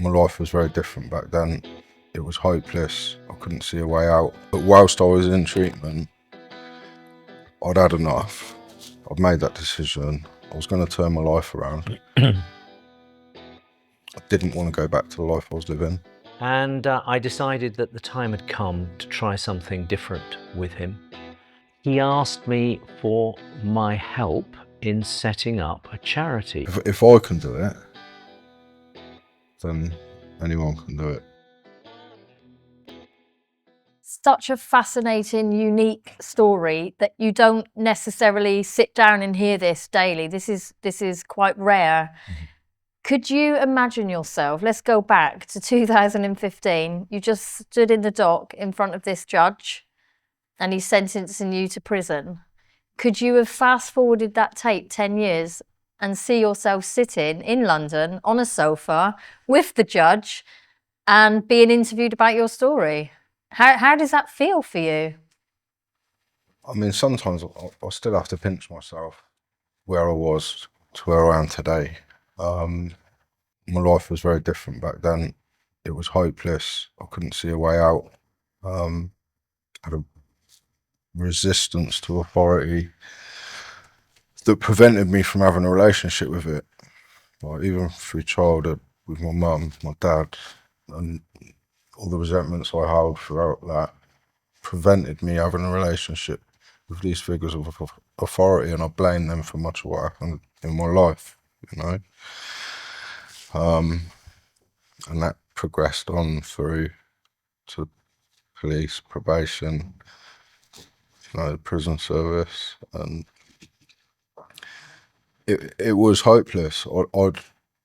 My life was very different back then. It was hopeless. I couldn't see a way out. But whilst I was in treatment, I'd had enough. I'd made that decision. I was going to turn my life around. I didn't want to go back to the life I was living. And I decided that the time had come to try something different with him. He asked me for my help in setting up a charity. If I can do it, then anyone can do it. Such a fascinating, unique story that you don't necessarily sit down and hear this daily. This is quite rare. Mm-hmm. Could you imagine yourself, let's go back to 2015, you just stood in the dock in front of this judge and he's sentencing you to prison. Could you have fast forwarded that tape 10 years and see yourself sitting in London on a sofa with the judge and being interviewed about your story? How does that feel for you? I mean, sometimes I still have to pinch myself where I was to where I am today. My life was very different back then. It was hopeless. I couldn't see a way out. Had a resistance to authority that prevented me from having a relationship with it. Like, even through childhood with my mum, my dad, and all the resentments I held throughout that prevented me having a relationship with these figures of authority, and I blame them for much of what happened in my life, you know. And that progressed on through to police, probation, you know, prison service, and it was hopeless. I'd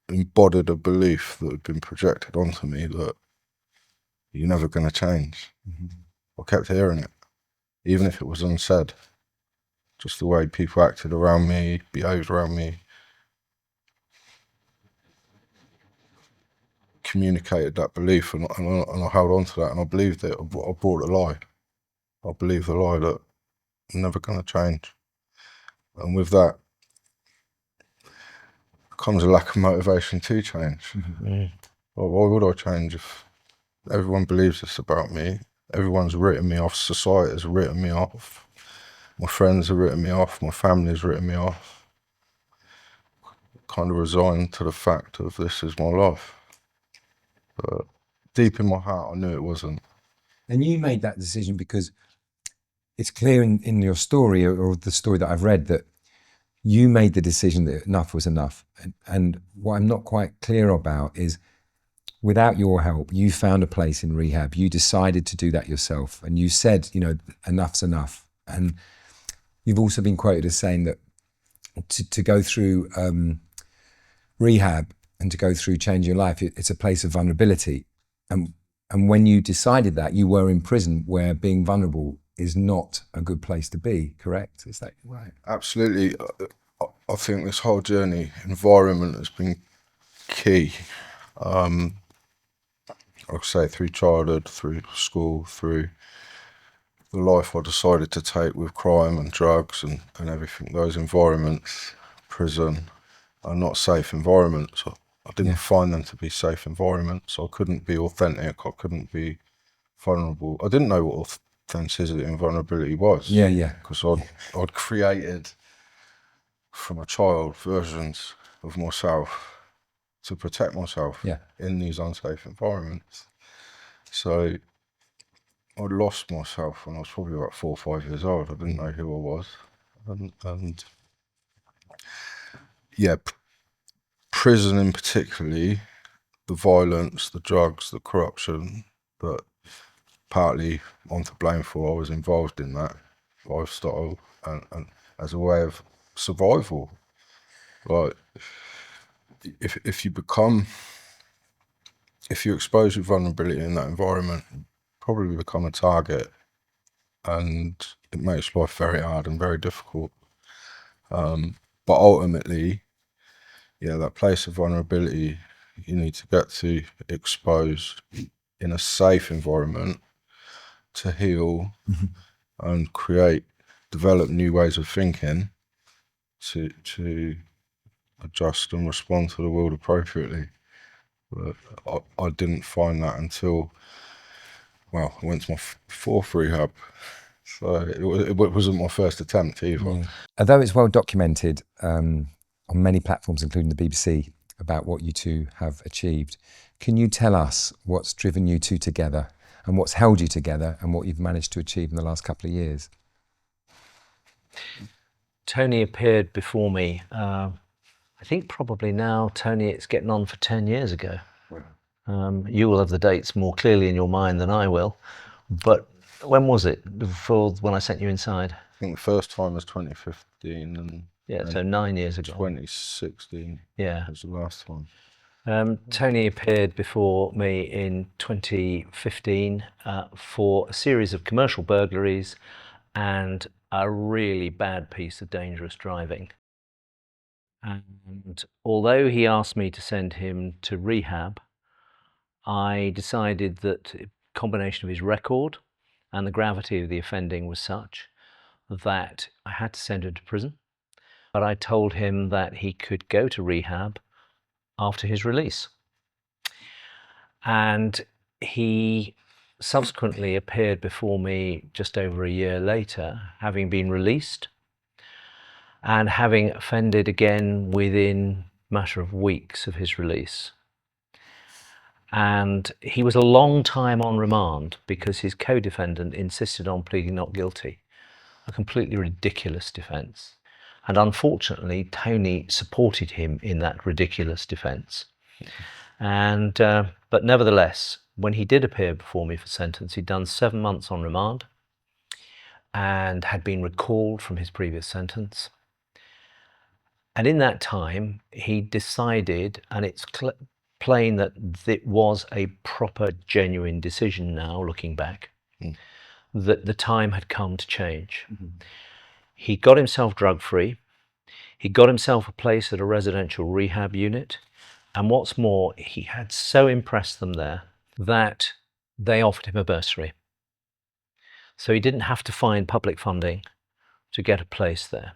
embodied a belief that had been projected onto me that you're never going to change. Mm-hmm. I kept hearing it, even if it was unsaid. Just the way people acted around me, behaved around me, communicated that belief, and I held on to that, and I believed it. I bought a lie. I believed the lie that I'm never going to change. And with that comes a lack of motivation to change. Mm-hmm. Well, why would I change if everyone believes this about me? Everyone's written me off. Society has written me off. My friends have written me off. My family has written me off. Kind of resigned to the fact of this is my life. But deep in my heart, I knew it wasn't. And you made that decision because it's clear in your story, or the story that I've read, that you made the decision that enough was enough. And what I'm not quite clear about is, without your help, you found a place in rehab. You decided to do that yourself. And you said, you know, enough's enough. And you've also been quoted as saying that to go through rehab and to go through changing your life, it's a place of vulnerability. And when you decided that, you were in prison, where being vulnerable is not a good place to be, correct? Is that right? Absolutely. I think this whole journey, environment has been key. Like I say, through childhood, through school, through the life I decided to take with crime and drugs and everything, those environments, prison, are not safe environments. I didn't find them to be safe environments. I couldn't be authentic. I couldn't be vulnerable. I didn't know what authenticity and vulnerability was. Yeah. Because I'd created from a child versions of myself to protect myself in these unsafe environments. So I lost myself when I was probably about 4 or 5 years old. I didn't know who I was. And prison in particularly, the violence, the drugs, the corruption that partly I'm to blame for, I was involved in that lifestyle and as a way of survival. Like, if you expose your vulnerability in that environment, you probably become a target, and it makes life very hard and very difficult. But ultimately, that place of vulnerability you need to get to exposed in a safe environment to heal and develop new ways of thinking to adjust and respond to the world appropriately. But I didn't find that until, well, I went to my fourth rehab. So it wasn't my first attempt either. Although it's well documented on many platforms, including the BBC, about what you two have achieved, can you tell us what's driven you two together and what's held you together and what you've managed to achieve in the last couple of years? Tony appeared before me, I think probably now, Tony, it's getting on for 10 years ago. You will have the dates more clearly in your mind than I will, but when was it, before when I sent you inside? I think the first time was 2015 and Yeah, so 9 years ago. 2016 was the last time. Tony appeared before me in 2015 for a series of commercial burglaries and a really bad piece of dangerous driving. And although he asked me to send him to rehab, I decided that a combination of his record and the gravity of the offending was such that I had to send him to prison. But I told him that he could go to rehab after his release. And he subsequently appeared before me just over a year later, having been released and having offended again within a matter of weeks of his release. And he was a long time on remand because his co-defendant insisted on pleading not guilty, a completely ridiculous defence. And unfortunately, Tony supported him in that ridiculous defence. And but nevertheless, when he did appear before me for sentence, he'd done 7 months on remand and had been recalled from his previous sentence. And in that time, he decided, and it's plain that it was a proper, genuine decision now, looking back, that the time had come to change. He got himself drug-free. He got himself a place at a residential rehab unit. And what's more, he had so impressed them there that they offered him a bursary. So he didn't have to find public funding to get a place there.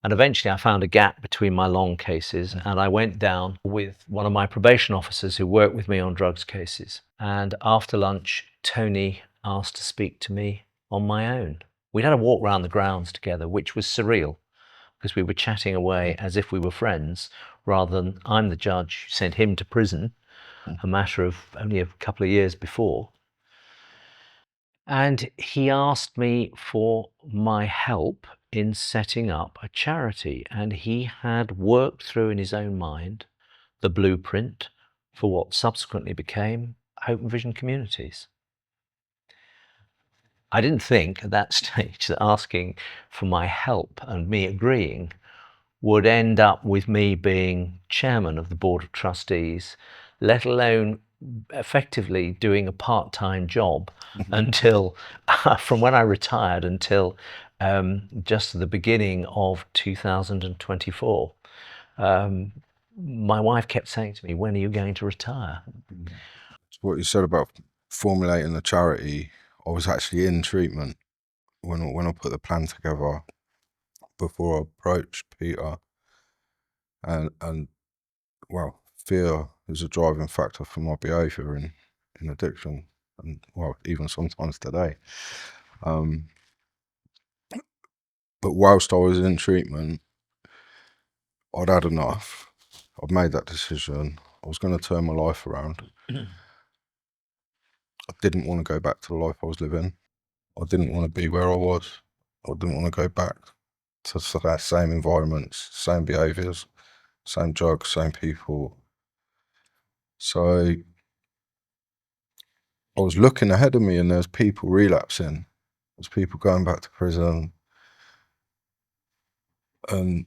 And eventually I found a gap between my long cases and I went down with one of my probation officers who worked with me on drugs cases. And after lunch, Tony asked to speak to me on my own. We'd had a walk around the grounds together, which was surreal because we were chatting away as if we were friends rather than I'm the judge who sent him to prison a matter of only a couple of years before. And he asked me for my help in setting up a charity, and he had worked through in his own mind the blueprint for what subsequently became Hope and Vision Communities. I didn't think at that stage that asking for my help and me agreeing would end up with me being chairman of the board of trustees, let alone effectively doing a part-time job until from when I retired until just the beginning of 2024. My wife kept saying to me, when are you going to retire? What you said about formulating the charity, I was actually in treatment when I put the plan together before I approached Peter, and well, fear is a driving factor for my behaviour in addiction, and well, even sometimes today. But whilst I was in treatment, I'd had enough. I'd made that decision. I was going to turn my life around. I didn't want to go back to the life I was living. I didn't want to be where I was. I didn't want to go back to that same environments, same behaviours, same drugs, same people. So I was looking ahead of me and there's people relapsing. There's people going back to prison. And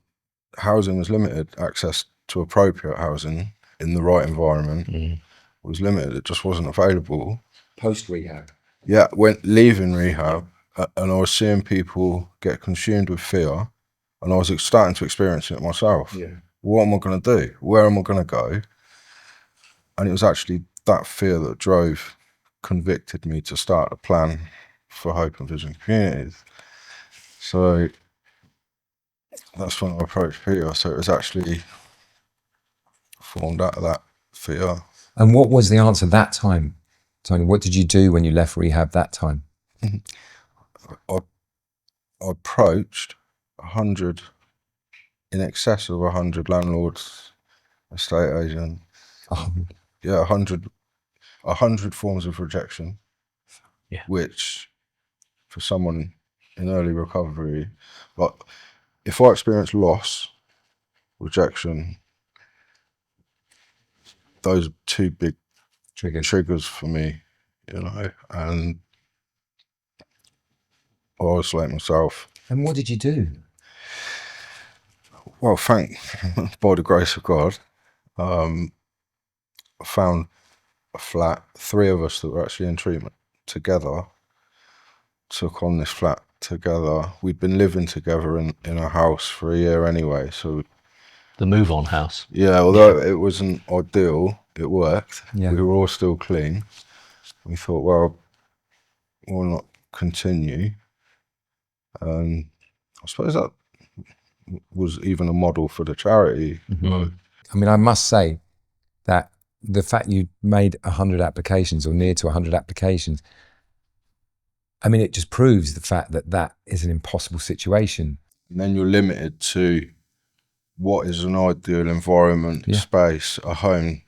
housing was limited. Access to appropriate housing in the right environment was limited. It just wasn't available. Post-rehab? Yeah, leaving rehab, and I was seeing people get consumed with fear, and I was starting to experience it myself. Yeah. What am I going to do? Where am I going to go? And it was actually that fear that convicted me to start a plan for Hope and Vision Communities. So that's when I approached Peter. So it was actually formed out of that fear. And what was the answer that time, Tony? What did you do when you left rehab that time? I approached 100, in excess of 100 landlords, estate agents. Oh, Yeah, 100 forms of rejection. Yeah. Which, for someone in early recovery, like if I experience loss, rejection, those are two big triggers for me, you know, and I isolate myself. And what did you do? Well, by the grace of God, I found a flat. 3 of us that were actually in treatment together took on this flat together. We'd been living together in a house for a year anyway, so The move on house. yeah, although it wasn't ideal, it worked. Yeah. We were all still clean. We thought, well, why not continue? And I suppose that was even a model for the charity. I mean, I must say that the fact you made 100 applications or near to 100 applications, I mean, it just proves the fact that that is an impossible situation. And then you're limited to what is an ideal environment, Yeah. space, a home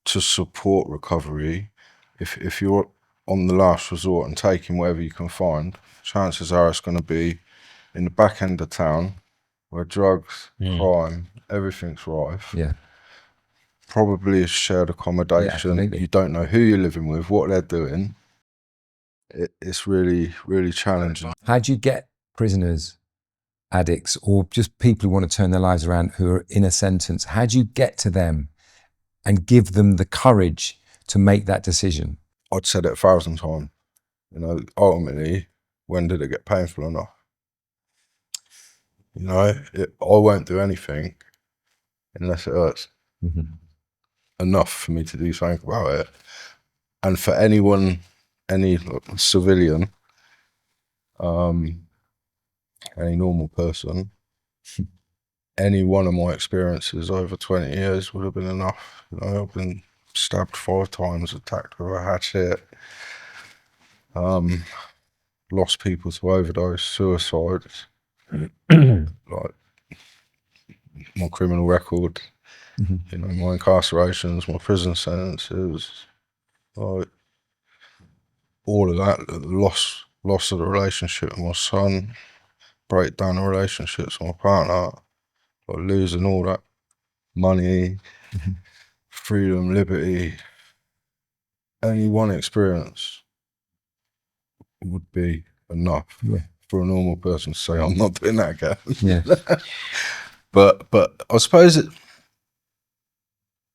to support recovery. If you're on the last resort and taking whatever you can find, chances are it's going to be in the back end of town where drugs, crime, everything's rife. Yeah. Probably a shared accommodation. absolutely. You don't know who you're living with, what they're doing. It's really, really challenging. How do you get prisoners, addicts, or just people who want to turn their lives around who are in a sentence? How do you get to them and give them the courage to make that decision? I'd said it 1,000 times. You know, ultimately, when did it get painful enough? You know, I won't do anything unless it hurts enough for me to do something about it. And for anyone, any civilian, any normal person, any one of my experiences over 20 years would have been enough. You know, I've been stabbed 5 times, attacked with a hatchet, lost people to overdose, suicide, like my criminal record, you know, my incarcerations, my prison sentences, like all of that, the loss of the relationship with my son, breakdown of relationships with my partner, like losing all that money, freedom, liberty. Any one experience would be enough for a normal person to say, I'm not doing that again. Yeah. But I suppose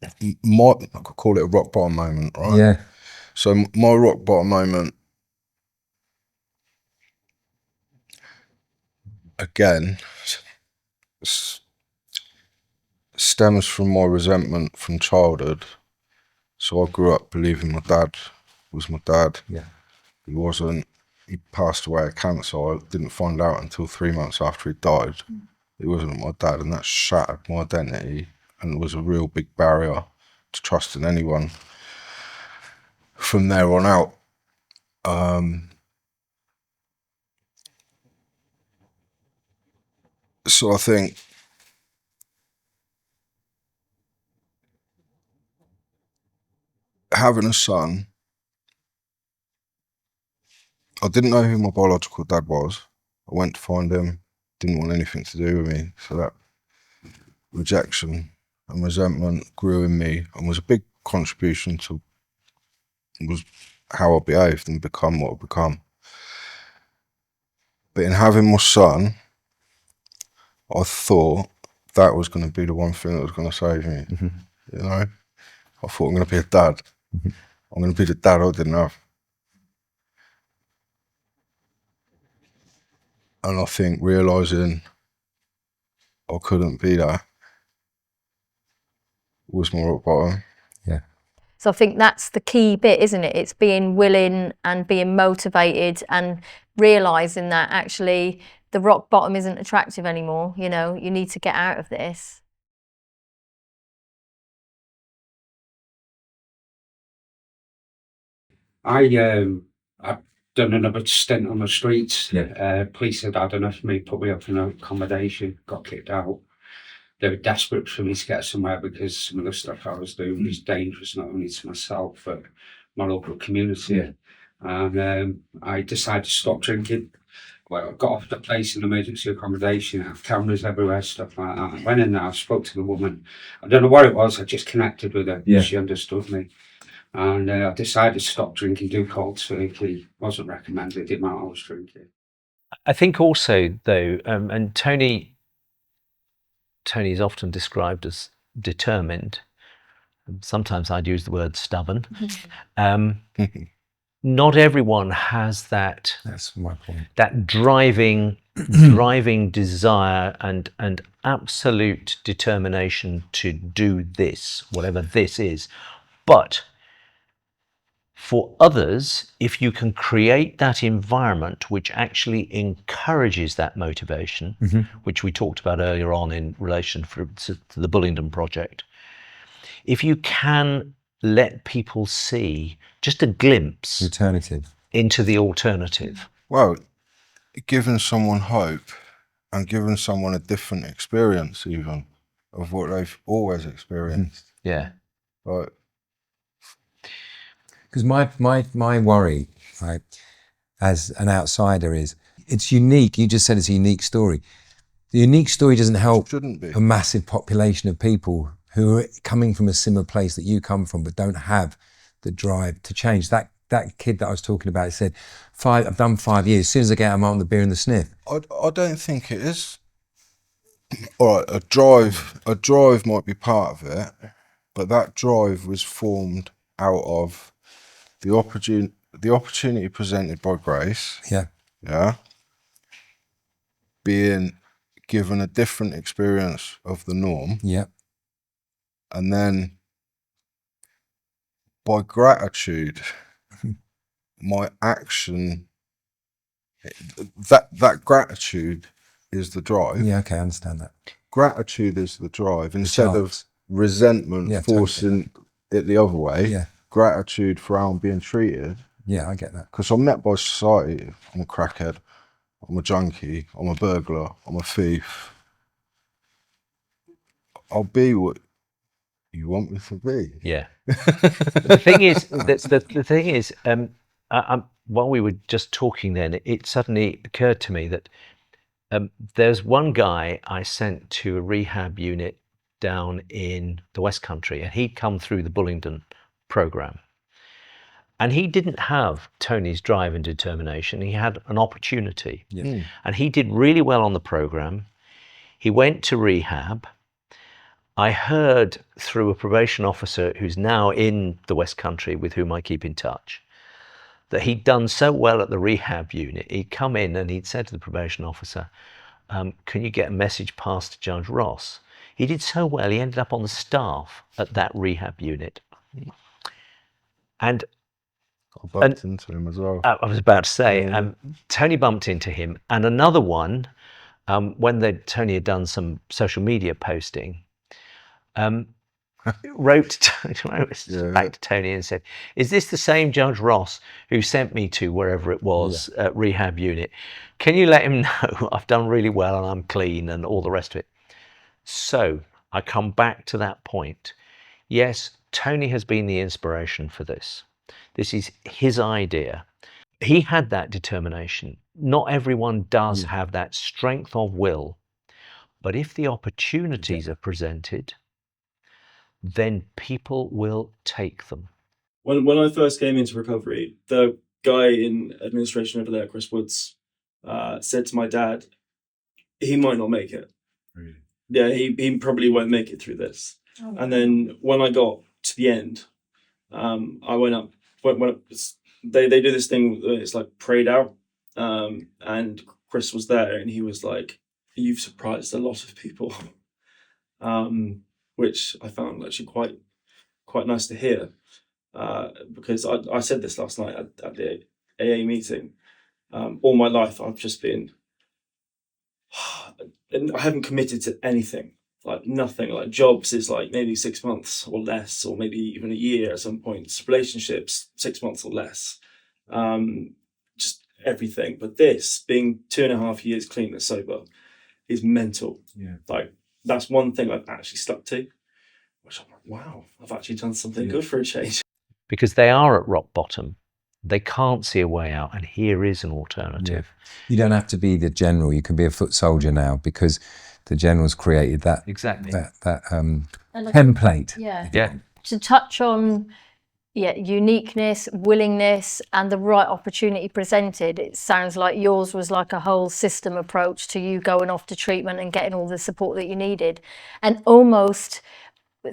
I could call it a rock bottom moment, right? Yeah. So my rock bottom moment, again, stems from my resentment from childhood. So I grew up believing my dad was my dad. Yeah. He wasn't. He passed away of cancer. I didn't find out until 3 months after he died. He wasn't my dad, and that shattered my identity and was a real big barrier to trusting anyone from there on out. So I think having a son, I didn't know who my biological dad was. I went to find him, didn't want anything to do with me. So that rejection and resentment grew in me and was a big contribution to was how I behaved and become what I've become. But in having my son, I thought that was going to be the one thing that was going to save me. You know, I thought I'm going to be a dad. I'm going to be the dad I didn't have. And I think realising I couldn't be that was my rock bottom. Yeah. So I think that's the key bit, isn't it? It's being willing and being motivated and realising that actually the rock bottom isn't attractive anymore. You know, you need to get out of this. I've done another stint on the streets. Yeah. Police had had enough of me, put me up in accommodation, got kicked out. They were desperate for me to get somewhere because some of the stuff I was doing was dangerous, not only to myself, but my local community. Yeah. And I decided to stop drinking. Well, I got off the place in emergency accommodation, I have cameras everywhere, stuff like that. I went in there, I spoke to the woman. I don't know what it was, I just connected with her. Yeah. She understood me. And I decided to stop drinking, do cold turkey. Wasn't recommended, the amount I was drinking. I think also, though, and Tony is often described as determined. Sometimes I'd use the word stubborn. Not everyone has that. That's my point. That driving desire and absolute determination to do this, whatever this is. But for others, if you can create that environment which actually encourages that motivation, which we talked about earlier on in relation to the Bullingdon project, if you can let people see just a glimpse Alternative. into the alternative. Well, giving someone hope and giving someone a different experience even of what they've always experienced. Yeah. Like, because my worry, right, as an outsider, is it's unique. You just said it's a unique story. The unique story doesn't help shouldn't be. a massive population of people who are coming from a similar place that you come from, but don't have the drive to change. That kid that I was talking about said, I've done 5 years. As soon as I get out, I'm on the beer and the sniff. I don't think it is. All right, a drive might be part of it, but that drive was formed out of the opportunity presented by Grace. Yeah. Being given a different experience of the norm. Yeah. And then by gratitude, my action, that gratitude is the drive. Yeah, okay, I understand that. Gratitude is the drive instead of resentment forcing it the other way. Yeah. Gratitude for how I'm being treated. Yeah, I get that. Because I'm met by society. I'm a crackhead. I'm a junkie. I'm a burglar. I'm a thief. I'll be what you want me to be. Yeah. The thing is, the thing is, while we were just talking then, it suddenly occurred to me that there's one guy I sent to a rehab unit down in the West Country, and he'd come through the Bullingdon program. And he didn't have Tony's drive and determination. He had an opportunity. Yeah. And he did really well on the program. He went to rehab. I heard through a probation officer who's now in the West Country with whom I keep in touch, that he'd done so well at the rehab unit. He'd come in and he'd said to the probation officer, can you get a message passed to Judge Ross? He did so well, he ended up on the staff at that rehab unit. And I bumped into him as well. I was about to say, Tony bumped into him, and another one, when Tony had done some social media posting, wrote back to Tony and said, is this the same Judge Ross who sent me to wherever it was, rehab unit? Can you let him know I've done really well and I'm clean and all the rest of it? So I come back to that point. Yes, Tony has been the inspiration for this. This is his idea. He had that determination. Not everyone does have that strength of will, but if the opportunities are presented, then people will take them. When I first came into recovery, the guy in administration over there, Chris Woods, said to my dad, he might not make it. Really? Yeah, he probably won't make it through this. Oh. And then when I got to the end, I went up. They do this thing, it's like prayed out, and Chris was there, and he was like, "You've surprised a lot of people," which I found actually quite nice to hear, because I said this last night at the AA meeting. All my life, I've just been, and I haven't committed to anything. like nothing. Like jobs is like maybe 6 months or less, or maybe even a year at some points. Relationships, 6 months or less. Just everything. But this, being 2.5 years clean and sober, is mental. Yeah. Like that's one thing I've actually stuck to, which I'm like, wow, I've actually done something good for a change. Because they are at rock bottom. They can't see a way out, and here is an alternative. You don't have to be the general. You can be a foot soldier now, because the general's created that Exactly. that And like- template. Yeah. Yeah. To touch on uniqueness, willingness, and the right opportunity presented, it sounds like yours was like a whole system approach to you going off to treatment and getting all the support that you needed. And almost,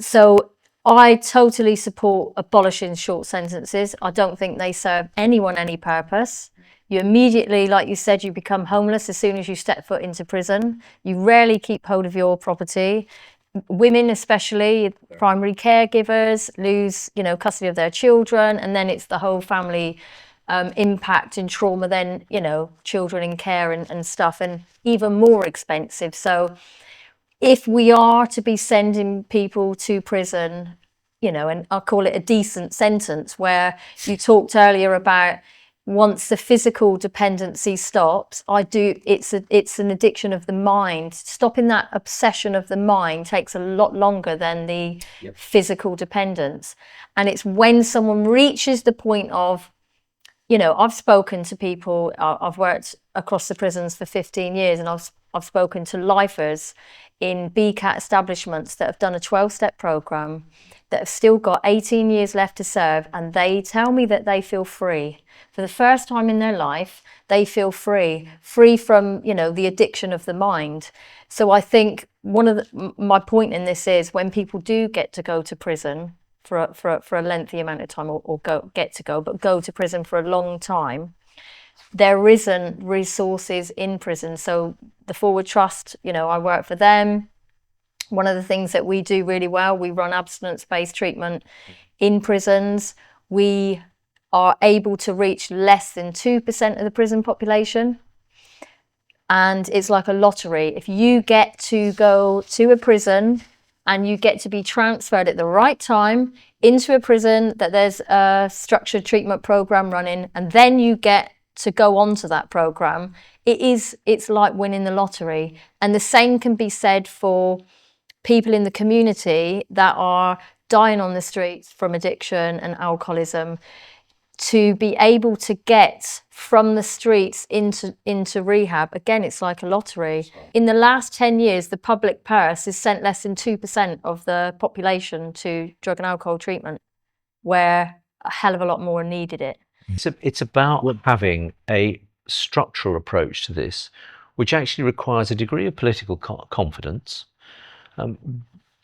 so I totally support abolishing short sentences. I don't think they serve anyone any purpose. You immediately, like you said, you become homeless as soon as you step foot into prison. You rarely keep hold of your property. Women, especially primary caregivers, lose, custody of their children, and then it's the whole family impact and trauma. Then, children in care and stuff, and even more expensive. So, if we are to be sending people to prison, and I'll call it a decent sentence, where you talked earlier about once the physical dependency stops, it's an addiction of the mind. Stopping that obsession of the mind takes a lot longer than the physical dependence. And it's when someone reaches the point of, I've spoken to people, I've worked across the prisons for 15 years, and I've spoken to lifers in BCAT establishments that have done a 12-step program, that have still got 18 years left to serve, and they tell me that they feel free. For the first time in their life, they feel free from, the addiction of the mind. So I think my point in this is, when people do get to go to prison for a lengthy amount of time, or go to prison for a long time, there isn't resources in prison. So the Forward Trust, I work for them. One of the things that we do really well, we run abstinence-based treatment in prisons. We are able to reach less than 2% of the prison population. And it's like a lottery. If you get to go to a prison and you get to be transferred at the right time into a prison that there's a structured treatment program running, and then you get to go on to that program, it's like winning the lottery. And the same can be said for people in the community that are dying on the streets from addiction and alcoholism. To be able to get from the streets into rehab, again, it's like a lottery. In the last 10 years, the public purse has sent less than 2% of the population to drug and alcohol treatment, where a hell of a lot more needed it. It's about having a structural approach to this, which actually requires a degree of political confidence, and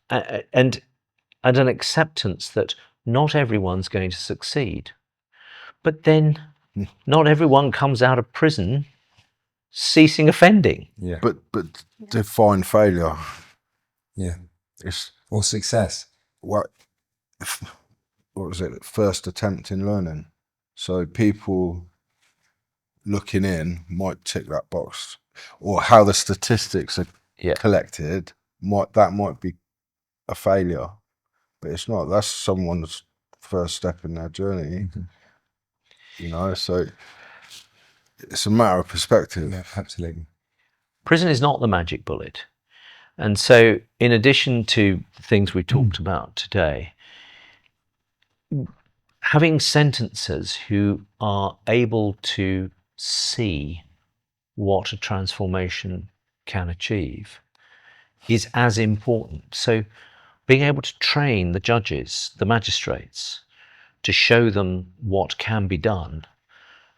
an acceptance that not everyone's going to succeed. But then not everyone comes out of prison ceasing offending. Yeah. But define failure. Yeah. It's Or success. what was it? First attempt in learning. So people looking in might tick that box, or how the statistics are collected might be a failure, but it's not. That's someone's first step in their journey. So it's a matter of perspective. Yeah, absolutely. Prison is not the magic bullet. And so, in addition to the things we talked about today, having sentencers who are able to see what a transformation can achieve is as important. So, being able to train the judges, the magistrates, to show them what can be done.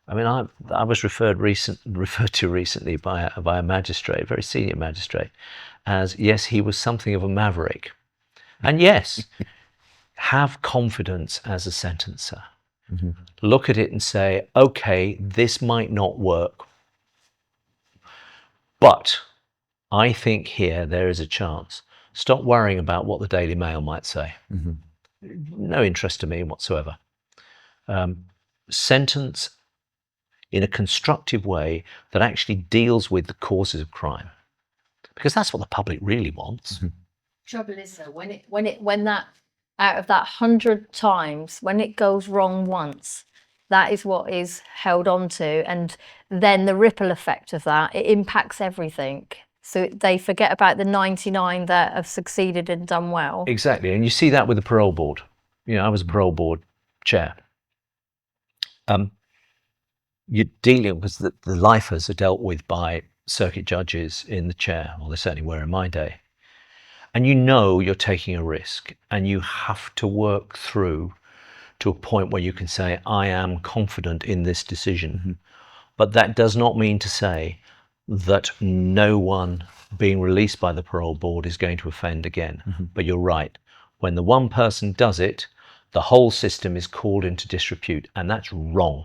I mean, I was referred to recently by a magistrate, a very senior magistrate, as, yes, he was something of a maverick. And yes, have confidence as a sentencer. Look at it and say, okay, this might not work, but I think here there is a chance. Stop worrying about what the Daily Mail might say. No interest to me whatsoever. Sentence in a constructive way that actually deals with the causes of crime, because that's what the public really wants. trouble is though, when that out of that 100 times, when it goes wrong once, that is what is held on to, and then the ripple effect of that, it impacts everything. So they forget about the 99 that have succeeded and done well. Exactly, and you see that with the parole board. You know, I was a parole board chair. You're dealing with the lifers are dealt with by circuit judges in the chair, or they certainly were in my day. And you know you're taking a risk, and you have to work through to a point where you can say, I am confident in this decision. But that does not mean to say that no one being released by the parole board is going to offend again. But you're right. When the one person does it, the whole system is called into disrepute, and that's wrong.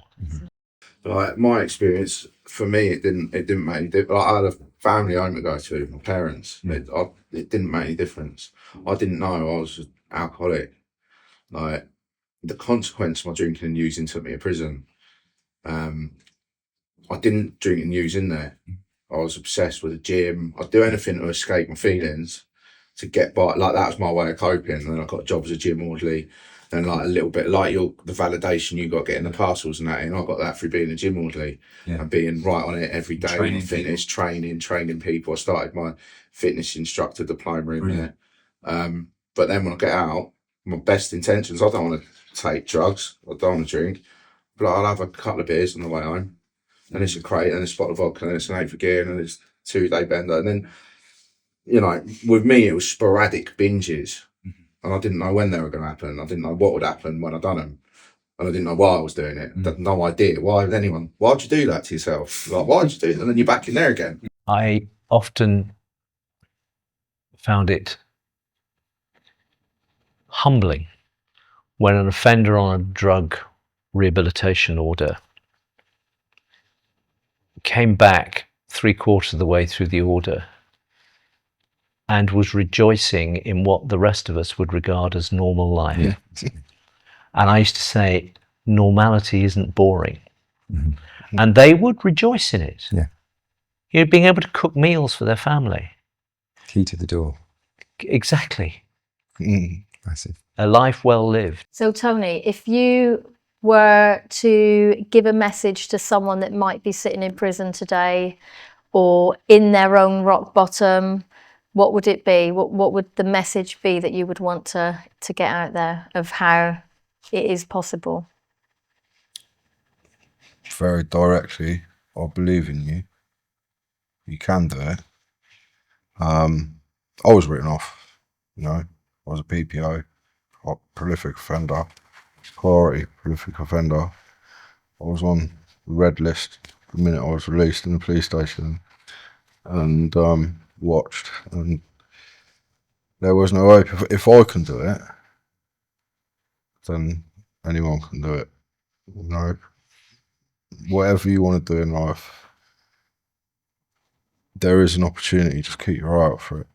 Like my experience, for me, it didn't make any difference. Like, I had a family home to go to, my parents. It didn't make any difference. I didn't know I was an alcoholic. Like, the consequence of my drinking and using took me to prison. I didn't drink and use in there. I was obsessed with the gym. I'd do anything to escape my feelings, to get by. Like, that was my way of coping. And then I got a job as a gym orderly. And like a little bit like the validation you got getting the parcels and that, and I got that through being a gym orderly and being right on it every day. Training fitness, training people. I started my fitness instructor diploma in there. But then when I get out, my best intentions, I don't want to take drugs, I don't want to drink, but I'll have a couple of beers on the way home. And it's a crate and a spot of vodka and it's an 8 for gear and it's 2-day bender. And then, you know, with me, it was sporadic binges. And I didn't know when they were going to happen. I didn't know what would happen when I'd done them. And I didn't know why I was doing it. I had no idea. Why'd you do that to yourself? Like, why'd you do it? And then you're back in there again. I often found it humbling when an offender on a drug rehabilitation order came back 3/4 of the way through the order and was rejoicing in what the rest of us would regard as normal life. And I used to say, normality isn't boring. And they would rejoice in it. You know, being able to cook meals for their family. Key to the door. Exactly. Massive. A life well lived. So Tony, if you were to give a message to someone that might be sitting in prison today or in their own rock bottom, what would it be? What would the message be that you would want to get out there of how it is possible? Very directly, I believe in you. You can do it. I was written off, you know. I was a PPO, a prolific offender, priority prolific offender. I was on the red list the minute I was released in the police station and watched, and there was no hope. If I can do it, then anyone can do it. You know, whatever you want to do in life, there is an opportunity. Just keep your eye out for it.